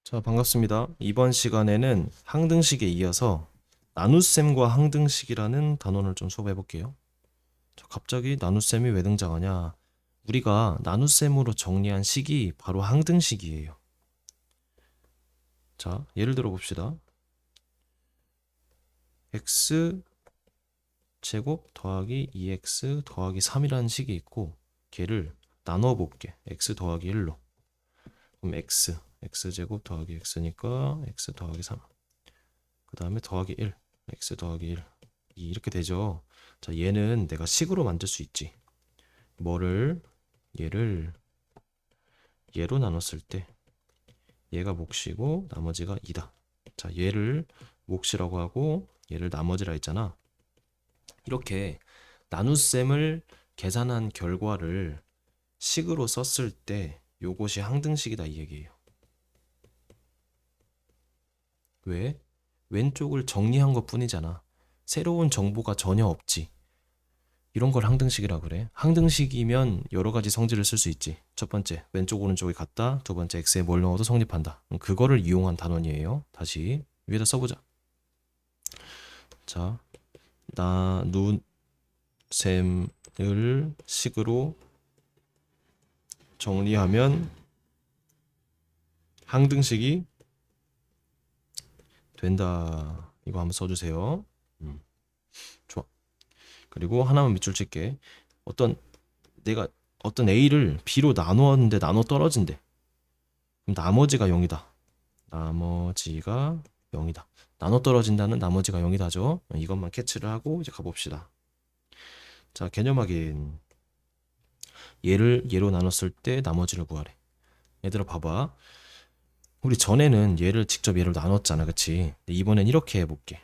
자, 반갑습니다. 이번 시간에는 항등식에 이어서 나눗셈과 항등식이라는 단원을 좀 수업해 볼게요. 자, 갑자기 나눗셈이 왜 등장하냐? 우리가 나눗셈으로 정리한 식이 바로 항등식이에요. 자, 예를 들어 봅시다. x 제곱 더하기 2x 더하기 3이라는 식이 있고 걔를 나눠 볼게. x 더하기 1로. 그럼 x제곱 더하기 x니까 x 더하기 3. 그 다음에 더하기 1, x 더하기 1, 2 이렇게 되죠. 자, 얘는 내가 식으로 만들 수 있지. 얘를 얘로 나눴을 때 얘가 몫이고 나머지가 2다. 자, 얘를 몫이라고 하고 얘를 나머지라 했잖아. 이렇게 나눗셈을 계산한 결과를 식으로 썼을 때 요것이 항등식이다 이 얘기예요. 왜? 왼쪽을 정리한 것 뿐이잖아. 새로운 정보가 전혀 없지. 이런 걸 항등식이라고 그래. 항등식이면 여러 가지 성질을 쓸 수 있지. 첫 번째, 왼쪽 오른쪽이 같다. 두 번째, x에 뭘 넣어도 성립한다. 그거를 이용한 단원이에요. 다시 위에다 써보자. 자, 나눗셈을 식으로 정리하면 항등식이 된다. 이거 한번 써주세요. 좋아. 그리고 하나만 밑줄 칠게. 내가 어떤 A를 B로 나누었는데 나눠 떨어진대. 그럼 나머지가 0이다. 나머지가 0이다. 나눠 떨어진다는 나머지가 0이다죠. 이것만 캐치를 하고 이제 가봅시다. 자, 개념 확인. 얘로 나눴을 때 나머지를 구하래. 얘들아 봐봐. 우리 전에는 얘를 직접 얘로 나눴잖아, 그치? 이번엔 이렇게 해볼게.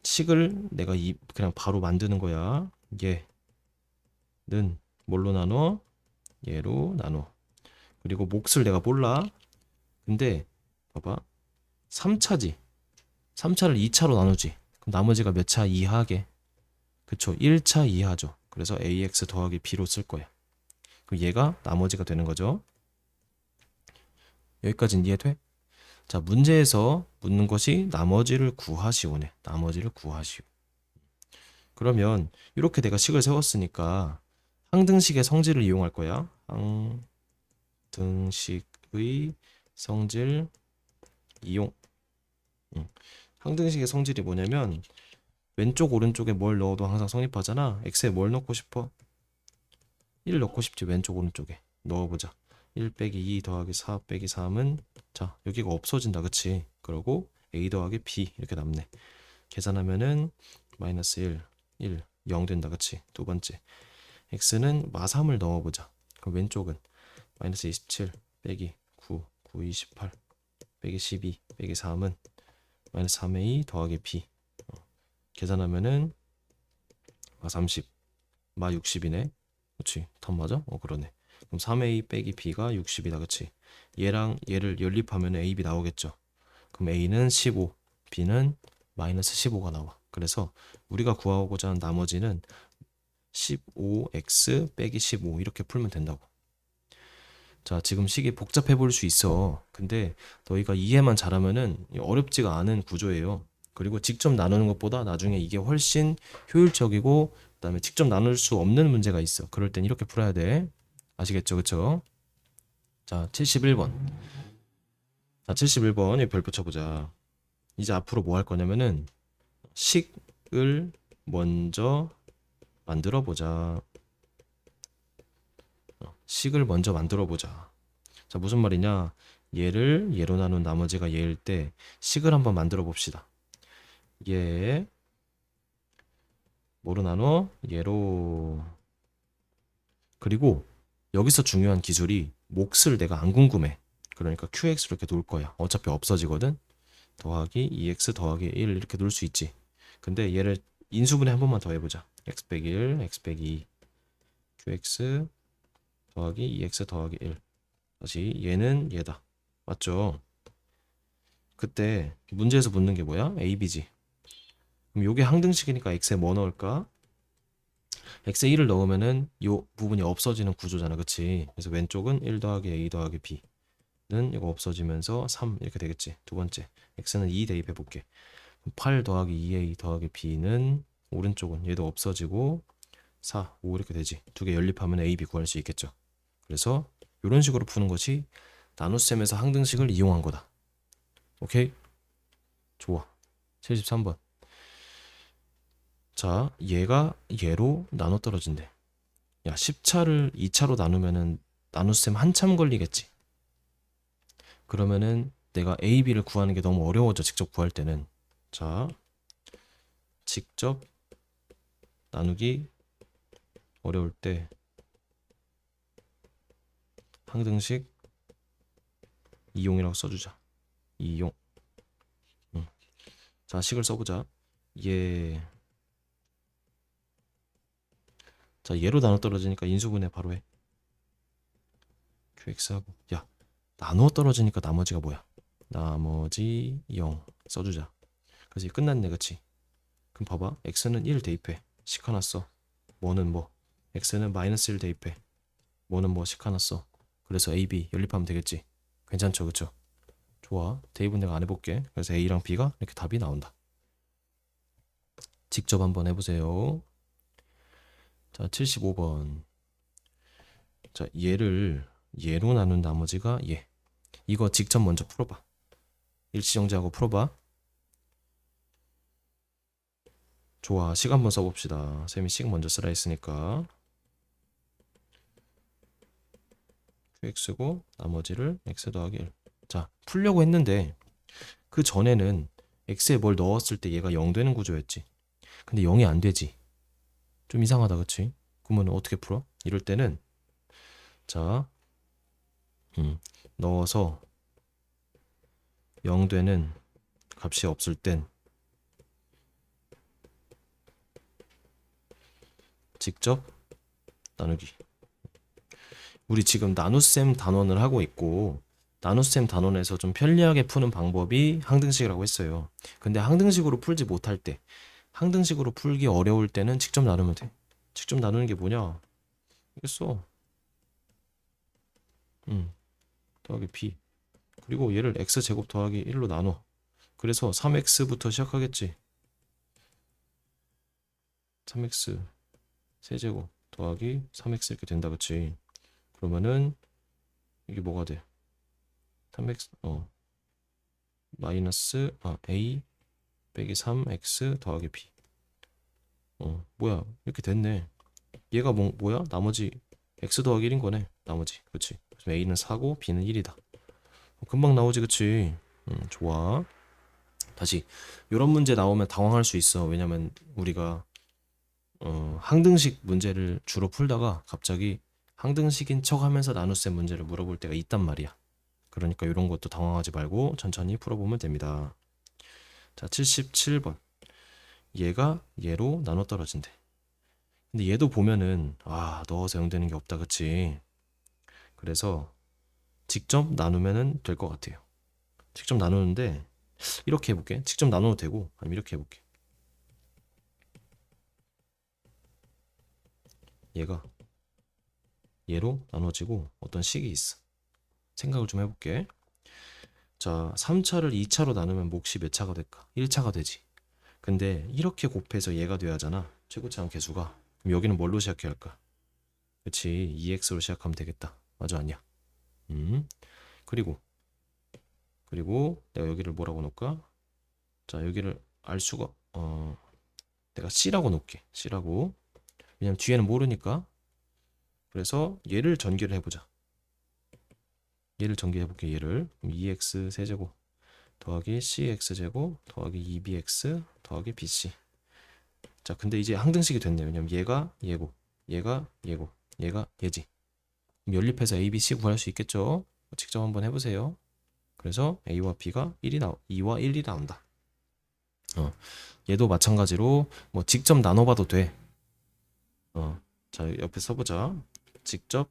식을 내가 그냥 바로 만드는 거야. 얘는 뭘로 나눠? 얘로 나눠. 그리고 몫을 내가 몰라. 근데 봐봐. 3차지. 3차를 2차로 나누지. 그럼 나머지가 몇 차 이하게? 그쵸? 1차 이하죠. 그래서 ax 더하기 b로 쓸 거야. 그럼 얘가 나머지가 되는 거죠. 여기까지는 이해돼? 자, 문제에서 묻는 것이 나머지를 구하시오네. 나머지를 구하시오. 그러면 이렇게 내가 식을 세웠으니까 항등식의 성질을 이용할 거야. 항등식의 성질 이용. 항등식의 성질이 뭐냐면 왼쪽 오른쪽에 뭘 넣어도 항상 성립하잖아. x에 뭘 넣고 싶어? 1 넣고 싶지. 왼쪽 오른쪽에 넣어보자. 1 빼기 2 더하기 4 빼기 3은 자, 여기가 없어진다. 그치? 그러고 a 더하기 b 이렇게 남네. 계산하면은 마이너스 1, 0 된다. 그치? 두 번째 x는 마3을 넣어보자. 그럼 왼쪽은 마이너스 27 빼기 9, 28 빼기 12 빼기 3은 마이너스 3a 더하기 b. 계산하면은 마 30, 마 60이네. 그치? 답 맞아? 그러네. 그럼 3a 빼기 b가 60이다. 그치? 얘랑 얘를 연립하면 a, b 나오겠죠. 그럼 a는 15, b는 마이너스 15가 나와. 그래서 우리가 구하고자 하는 나머지는 15x 빼기 15 이렇게 풀면 된다고. 자, 지금 식이 복잡해 보일 수 있어. 근데 너희가 이해만 잘하면은 어렵지가 않은 구조예요. 그리고 직접 나누는 것보다 나중에 이게 훨씬 효율적이고 그다음에 직접 나눌 수 없는 문제가 있어. 그럴 땐 이렇게 풀어야 돼. 아시겠죠? 그쵸? 자, 71번. 자, 71번 이 별 붙여보자. 이제 앞으로 뭐 할 거냐면은 식을 먼저 만들어 보자. 식을 먼저 만들어 보자. 자, 무슨 말이냐? 얘를 얘로 나눈 나머지가 얘일 때 식을 한번 만들어 봅시다. 얘 뭐로 나눠? 얘로. 그리고 여기서 중요한 기술이 몫을 내가 안 궁금해. 그러니까 qx로 이렇게 놓을 거야. 어차피 없어지거든. 더하기 2x 더하기 1 이렇게 놓을 수 있지. 근데 얘를 인수분해 한 번만 더 해보자. x 빼기 1, x 빼기 2 qx 더하기 2x 더하기 1. 다시 얘는 얘다. 맞죠? 그때 문제에서 묻는 게 뭐야? a, b지. 그럼 요게 항등식이니까 x에 뭐 넣을까? x에 1을 넣으면은 요 부분이 없어지는 구조잖아. 그치? 그래서 왼쪽은 1 더하기 a 더하기 b. 이거 없어지면서 3 이렇게 되겠지. 두 번째 x는 2 대입해 볼게. 8 더하기 2a 더하기 b는 오른쪽은 얘도 없어지고 4, 5 이렇게 되지. 두 개 연립하면 a, b 구할 수 있겠죠. 그래서 이런 식으로 푸는 것이 나눗셈에서 항등식을 이용한 거다. 오케이? 좋아. 73번. 자, 얘가 얘로 나눠 떨어진대. 야, 10차를 2차로 나누면은 나눗셈 한참 걸리겠지. 그러면은 내가 a, b를 구하는 게 너무 어려워져, 직접 구할 때는. 자, 직접 나누기 어려울 때 항등식 이용이라고 써주자. 이용. 자, 식을 써보자. 얘. 자, 얘로 나눠 떨어지니까 인수분해 바로 해. qx하고. 야, 나누어 떨어지니까 나머지가 뭐야? 나머지 0 써주자. 그래서 끝났네, 그치? 그럼 봐봐. x는 1 대입해. 식 하나 써. 뭐는 뭐? x는 마이너스 1 대입해. 뭐는 뭐? 식 하나 써. 그래서 a, b 연립하면 되겠지? 괜찮죠, 그쵸? 좋아. 대입은 내가 안 해볼게. 그래서 a랑 b가 이렇게 답이 나온다. 직접 한번 해보세요. 자, 75번. 자, 얘로 나눈 나머지가 얘. 이거 직접 먼저 풀어봐. 일치정지하고 풀어봐. 좋아. 식 한번 써봅시다. 쌤이 식 먼저 쓰라 했으니까. qx고 나머지를 x 더하기 1. 자, 풀려고 했는데 그 전에는 x에 뭘 넣었을 때 얘가 0 되는 구조였지. 근데 0이 안 되지. 좀 이상하다, 그치? 그러면 어떻게 풀어? 이럴 때는 자, 넣어서 0 되는 값이 없을 땐 직접 나누기. 우리 지금 나눗셈 단원을 하고 있고 나눗셈 단원에서 좀 편리하게 푸는 방법이 항등식이라고 했어요. 근데 항등식으로 풀지 못할 때, 항등식으로 풀기 어려울 때는 직접 나누면 돼. 직접 나누는 게 뭐냐? 이거 써. 더하기 b. 그리고 얘를 x제곱 더하기 1로 나눠. 그래서 3x부터 시작하겠지. 3x 세제곱 더하기 3x 이렇게 된다, 그치? 그러면은 이게 뭐가 돼? 3x 마이너스 a 빼기 3x 더하기 b. 뭐야? 이렇게 됐네. 얘가 뭐야? 나머지 x 더하기 1인 거네. 나머지. 그치? 그래서 a는 4고 b는 1이다. 금방 나오지, 그치? 좋아. 다시 이런 문제 나오면 당황할 수 있어. 왜냐면 우리가 항등식 문제를 주로 풀다가 갑자기 항등식인 척 하면서 나눗셈 문제를 물어볼 때가 있단 말이야. 그러니까 이런 것도 당황하지 말고 천천히 풀어보면 됩니다. 자, 77번. 얘가 얘로 나눠 떨어진대. 근데 얘도 보면은 넣어서 0 되는 게 없다, 그치? 그래서 직접 나누면은 될 것 같아요. 직접 나누는데 이렇게 해볼게. 직접 나눠도 되고 아니면 이렇게 해볼게. 얘가 얘로 나눠지고 어떤 식이 있어. 생각을 좀 해볼게. 자, 3차를 2차로 나누면 몫이 몇 차가 될까? 1차가 되지. 근데 이렇게 곱해서 얘가 돼야 하잖아. 최고차항 계수가. 그럼 여기는 뭘로 시작해야 할까? 그치, 2x로 시작하면 되겠다. 맞아, 아니야? 그리고 내가 여기를 뭐라고 놓을까? 자, 여기를 알 수가 내가 c라고 놓을게. c라고. 왜냐면 뒤에는 모르니까. 그래서 얘를 전개를 해보자. 얘를 전개해볼게. 얘를 2x 세제곱 더하기 cx제곱 더하기 2bx 더하기 bc. 자, 근데 이제 항등식이 됐네. 왜냐면 얘가 얘고 얘가 얘고 얘가 얘지. 연립해서 a, b, c 구할 수 있겠죠? 직접 한번 해보세요. 그래서 a와 b가 2와 1이 나온다. 얘도 마찬가지로 뭐 직접 나눠봐도 돼. 자, 옆에 써보자. 직접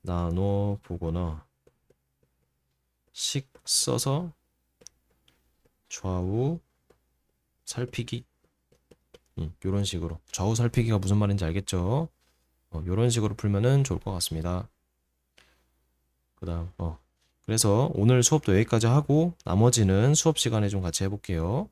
나눠 보거나 식 써서 좌우 살피기. 요런 식으로. 좌우 살피기가 무슨 말인지 알겠죠? 요런 식으로 풀면은 좋을 것 같습니다. 그래서 오늘 수업도 여기까지 하고 나머지는 수업 시간에 좀 같이 해볼게요.